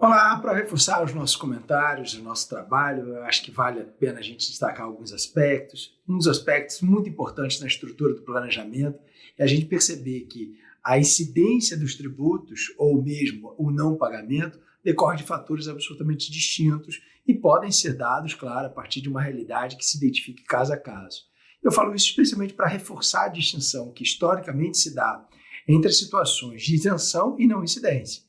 Olá, para reforçar os nossos comentários, o nosso trabalho, eu acho que vale a pena a gente destacar alguns aspectos. Um dos aspectos muito importantes na estrutura do planejamento é a gente perceber que a incidência dos tributos, ou mesmo o não pagamento, decorre de fatores absolutamente distintos e podem ser dados, claro, a partir de uma realidade que se identifique caso a caso. Eu falo isso especialmente para reforçar a distinção que historicamente se dá entre as situações de isenção e não incidência.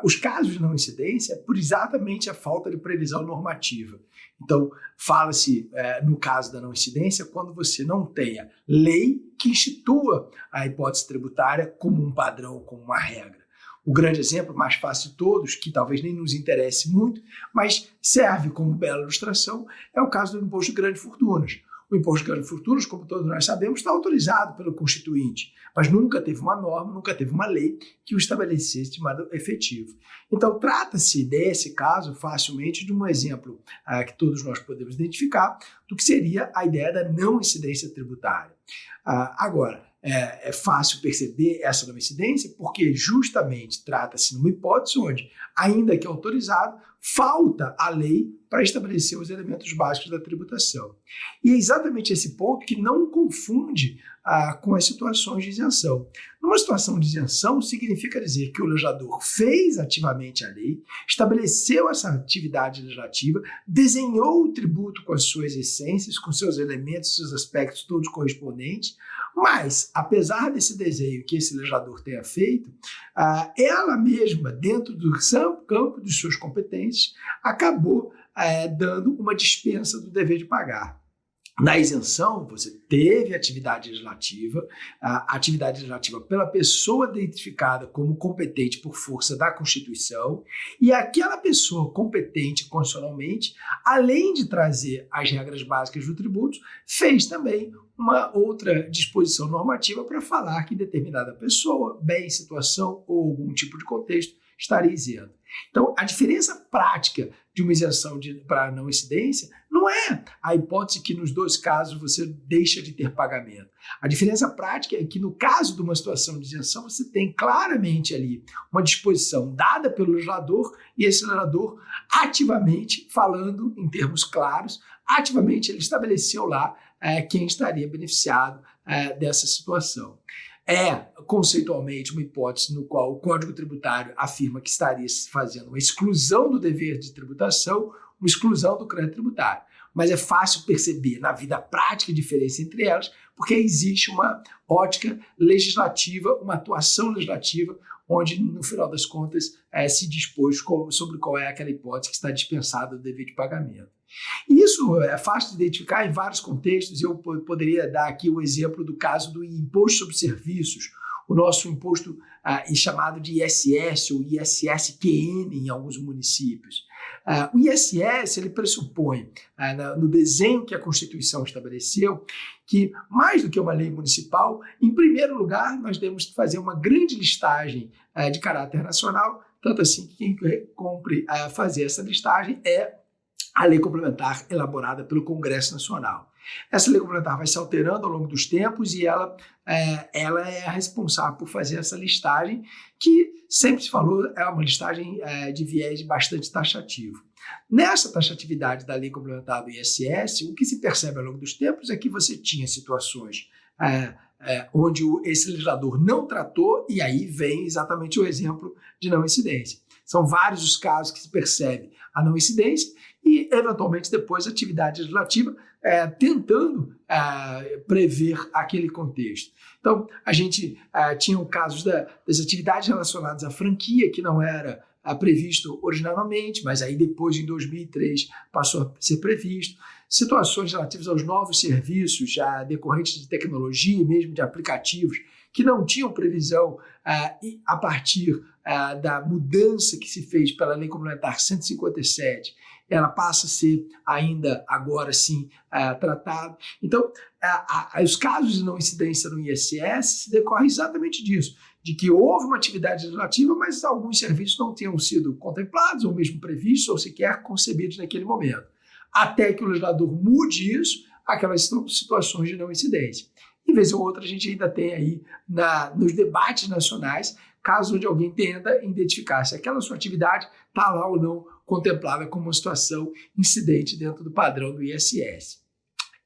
Os casos de não incidência é por exatamente a falta de previsão normativa. Então, fala-se, no caso da não incidência, quando você não tenha lei que institua a hipótese tributária como um padrão, como uma regra. O grande exemplo, mais fácil de todos, que talvez nem nos interesse muito, mas serve como bela ilustração, é o caso do imposto de grandes fortunas. O imposto de grandes fortunas, como todos nós sabemos, está autorizado pelo Constituinte, mas nunca teve uma norma, nunca teve uma lei que o estabelecesse de modo efetivo. Então, trata-se desse caso facilmente de um exemplo que todos nós podemos identificar do que seria a ideia da não incidência tributária. Agora, é fácil perceber essa não incidência porque justamente trata-se de uma hipótese onde, ainda que autorizado, falta a lei para estabelecer os elementos básicos da tributação. E é exatamente esse ponto que não confunde com as situações de isenção. Numa situação de isenção, significa dizer que o legislador fez ativamente a lei, estabeleceu essa atividade legislativa, desenhou o tributo com as suas essências, com seus elementos, seus aspectos todos correspondentes, mas, apesar desse desenho que esse legislador tenha feito, ela mesma, dentro do campo de suas competências, acabou dando uma dispensa do dever de pagar. Na isenção, você teve atividade legislativa, a atividade legislativa pela pessoa identificada como competente por força da Constituição, e aquela pessoa competente constitucionalmente, além de trazer as regras básicas do tributo, fez também uma outra disposição normativa para falar que determinada pessoa, bem, situação ou algum tipo de contexto estaria isento. Então, a diferença prática de uma isenção para não incidência não é a hipótese que nos dois casos você deixa de ter pagamento. A diferença prática é que no caso de uma situação de isenção você tem claramente ali uma disposição dada pelo legislador e esse legislador ativamente, falando em termos claros, ativamente ele estabeleceu lá quem estaria beneficiado dessa situação. É, conceitualmente, uma hipótese no qual o Código Tributário afirma que estaria se fazendo uma exclusão do dever de tributação, uma exclusão do crédito tributário. Mas é fácil perceber na vida prática a diferença entre elas, porque existe uma ótica legislativa, uma atuação legislativa, onde, no final das contas, se dispôs sobre qual é aquela hipótese que está dispensada do dever de pagamento. E isso é fácil de identificar em vários contextos. Eu poderia dar aqui o exemplo do caso do imposto sobre serviços, o nosso imposto chamado de ISS ou ISS-QN em alguns municípios. O ISS ele pressupõe, no desenho que a Constituição estabeleceu, que mais do que uma lei municipal, em primeiro lugar, nós temos que fazer uma grande listagem de caráter nacional, tanto assim que quem cumpre fazer essa listagem é a lei complementar elaborada pelo Congresso Nacional. Essa lei complementar vai se alterando ao longo dos tempos e ela é a responsável por fazer essa listagem, que sempre se falou é uma listagem de viés bastante taxativo. Nessa taxatividade da lei complementar do ISS, o que se percebe ao longo dos tempos é que você tinha situações onde esse legislador não tratou, e aí vem exatamente o exemplo de não incidência. São vários os casos que se percebe a não incidência e, eventualmente, depois a atividade legislativa tentando prever aquele contexto. Então, a gente tinha casos das atividades relacionadas à franquia, que não era previsto originalmente, mas aí depois, em 2003, passou a ser previsto. Situações relativas aos novos serviços já decorrentes de tecnologia, mesmo de aplicativos, que não tinham previsão a partir da mudança que se fez pela Lei Complementar 157, ela passa a ser ainda agora sim tratado. Então, os casos de não incidência no ISS se decorrem exatamente disso, de que houve uma atividade legislativa, mas alguns serviços não tinham sido contemplados ou mesmo previstos ou sequer concebidos naquele momento. Até que o legislador mude isso, aquelas são situações de não incidência. Em vez ou outra, a gente ainda tem aí nos debates nacionais casos onde alguém tenta identificar se aquela sua atividade está lá ou não contemplada como uma situação incidente dentro do padrão do ISS.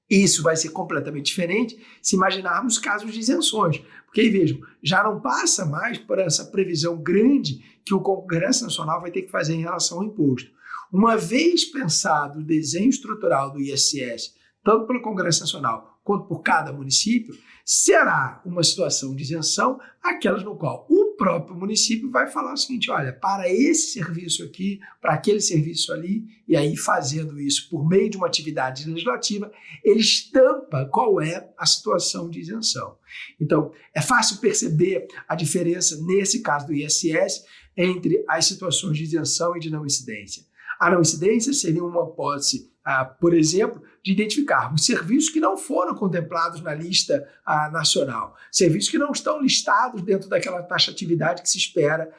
Isso vai ser completamente diferente se imaginarmos casos de isenções, porque aí vejam, já não passa mais por essa previsão grande que o Congresso Nacional vai ter que fazer em relação ao imposto. Uma vez pensado o desenho estrutural do ISS, tanto pelo Congresso Nacional quanto por cada município, será uma situação de isenção aquelas no qual o próprio município vai falar o seguinte, olha, para esse serviço aqui, para aquele serviço ali, e aí fazendo isso por meio de uma atividade legislativa, ele estampa qual é a situação de isenção. Então, é fácil perceber a diferença, nesse caso do ISS, entre as situações de isenção e de não incidência. A não incidência seria uma hipótese, por exemplo, de identificarmos serviços que não foram contemplados na lista nacional, serviços que não estão listados dentro daquela taxatividade que se espera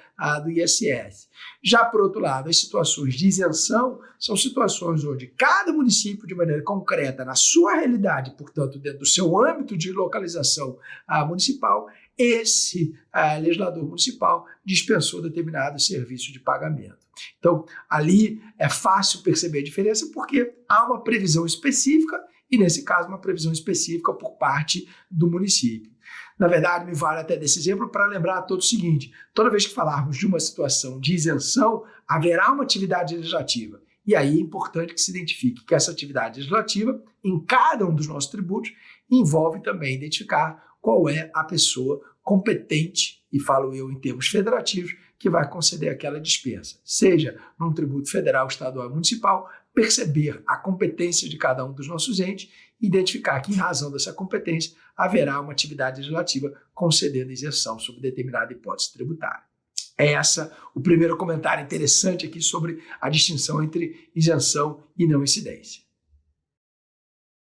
do ISS. Já, por outro lado, as situações de isenção são situações onde cada município, de maneira concreta, na sua realidade, portanto, dentro do seu âmbito de localização municipal, esse legislador municipal dispensou determinado serviço de pagamento. Então, ali é fácil perceber a diferença porque há uma previsão específica e, nesse caso, uma previsão específica por parte do município. Na verdade, me vale até desse exemplo para lembrar a todos o seguinte, toda vez que falarmos de uma situação de isenção, haverá uma atividade legislativa. E aí é importante que se identifique que essa atividade legislativa, em cada um dos nossos tributos, envolve também identificar qual é a pessoa competente, e falo eu em termos federativos, que vai conceder aquela dispensa. Seja num tributo federal, estadual ou municipal, perceber a competência de cada um dos nossos entes e identificar que, em razão dessa competência, haverá uma atividade legislativa concedendo isenção sobre determinada hipótese tributária. É essa o primeiro comentário interessante aqui sobre a distinção entre isenção e não incidência.